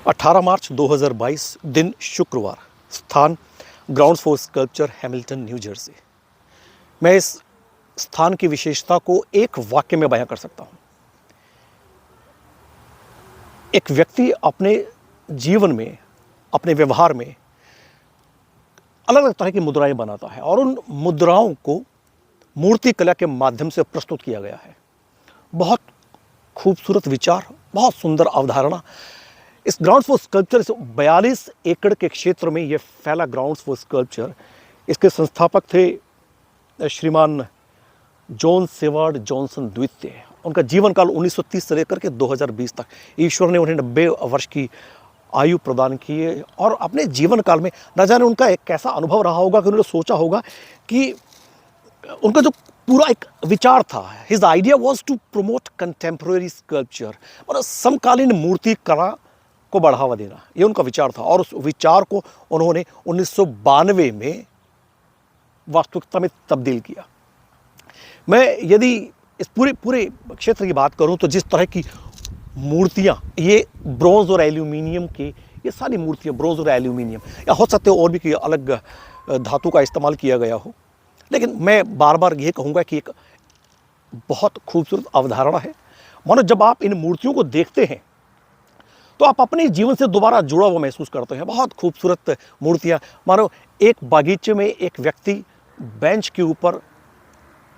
18 मार्च 2022 दिन शुक्रवार। स्थान grounds for sculpture, Hamilton, new Jersey. मैं इस स्थान की विशेषता को एक वाक्य में बयां कर सकता हूं। एक व्यक्ति अपने जीवन में, अपने व्यवहार में अलग अलग तरह की मुद्राएं बनाता है और उन मुद्राओं को मूर्ति कला के माध्यम से प्रस्तुत किया गया है। बहुत खूबसूरत विचार, बहुत सुंदर अवधारणा। इस ग्राउंड्स फॉर स्कल्पचर 42 एकड़ के क्षेत्र में यह फैला ग्राउंड्स फॉर स्कल्पचर, इसके संस्थापक थे श्रीमान जॉन सेवार्ड जॉनसन द्वितीय। उनका जीवन काल 1930 से लेकर के 2020 तक। ईश्वर ने उन्हें 90 वर्ष की आयु प्रदान की है और अपने जीवन काल में न जाने उनका एक कैसा अनुभव रहा होगा कि उन्होंने सोचा होगा कि उनका जो पूरा एक विचार था, his idea was to promote contemporary sculpture, और समकालीन मूर्ति कला को बढ़ावा देना, ये उनका विचार था। और उस विचार को उन्होंने 1992 में वास्तविकता में तब्दील किया। मैं यदि इस पूरे क्षेत्र की बात करूं तो जिस तरह की मूर्तियां, ये ब्रोंज और एल्यूमिनियम की, ये सारी मूर्तियां ब्रोंज और एल्यूमिनियम, या हो सकते हो और भी कोई अलग धातु का इस्तेमाल किया गया हो, लेकिन मैं बार बार ये कहूँगा कि एक बहुत खूबसूरत अवधारणा है। मानो जब आप इन मूर्तियों को देखते हैं तो आप अपने जीवन से दोबारा जुड़ा हुआ महसूस करते हैं। बहुत खूबसूरत मूर्तियाँ। मानो एक बागीचे में एक व्यक्ति बेंच के ऊपर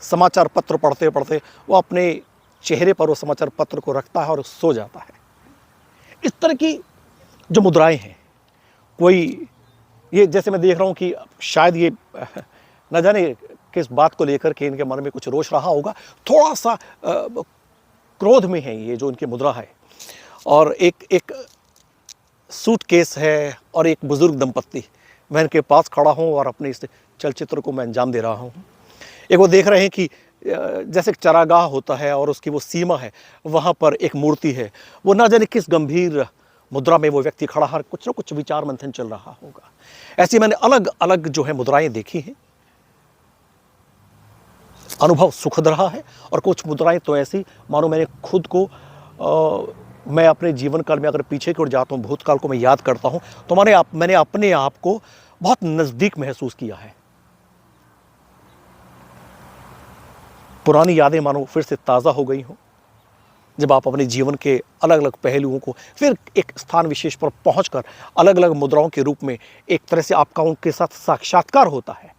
समाचार पत्र पढ़ते पढ़ते वो अपने चेहरे पर वो समाचार पत्र को रखता है और सो जाता है। इस तरह की जो मुद्राएं हैं, कोई ये जैसे मैं देख रहा हूँ कि शायद ये न जाने किस बात को लेकर के इनके मन में कुछ रोष रहा होगा, थोड़ा सा क्रोध में है ये जो इनकी मुद्रा है। और एक सूटकेस है और एक बुजुर्ग दंपत्ति, मैं इनके पास खड़ा हूँ और अपने इस चलचित्र को मैं अंजाम दे रहा हूँ। एक वो देख रहे हैं कि जैसे एक चरागाह होता है और उसकी वो सीमा है, वहाँ पर एक मूर्ति है, वो ना जाने किस गंभीर मुद्रा में वो व्यक्ति खड़ा है, कुछ ना कुछ विचार मंथन चल रहा होगा। ऐसी मैंने अलग अलग जो है मुद्राएं देखी हैं। अनुभव सुखद रहा है और कुछ मुद्राएं तो ऐसी मानो मैंने खुद को मैं अपने जीवन काल में अगर पीछे की ओर जाता हूँ, भूतकाल को मैं याद करता हूँ, तो मैंने अपने आप को बहुत नज़दीक महसूस किया है। पुरानी यादें मानो फिर से ताज़ा हो गई हों जब आप अपने जीवन के अलग अलग पहलुओं को फिर एक स्थान विशेष पर पहुंचकर अलग अलग मुद्राओं के रूप में एक तरह से आपका उनके साथ साक्षात्कार होता है।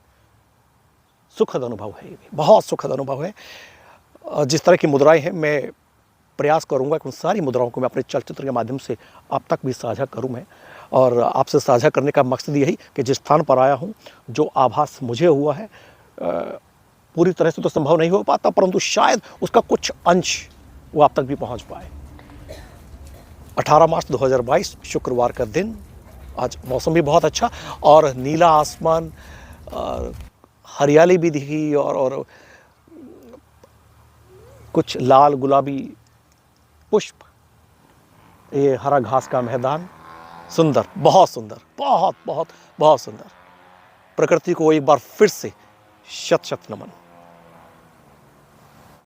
सुखद अनुभव है, ये बहुत सुखद अनुभव है। जिस तरह की मुद्राएं हैं, मैं प्रयास करूंगा कि उन सारी मुद्राओं को मैं अपने चलचित्र के माध्यम से आप तक भी साझा करूं। मैं और आपसे साझा करने का मकसद यही कि जिस स्थान पर आया हूं, जो आभास मुझे हुआ है, पूरी तरह से तो संभव नहीं हो पाता, परंतु शायद उसका कुछ अंश वो आप तक भी पहुंच पाए। 18 मार्च 2022 शुक्रवार का दिन। आज मौसम भी बहुत अच्छा और नीला आसमान, हरियाली भी दिखी और कुछ लाल गुलाबी पुष्प, ये हरा घास का मैदान, सुंदर, बहुत सुंदर, बहुत बहुत बहुत सुंदर। प्रकृति को एक बार फिर से शत शत नमन।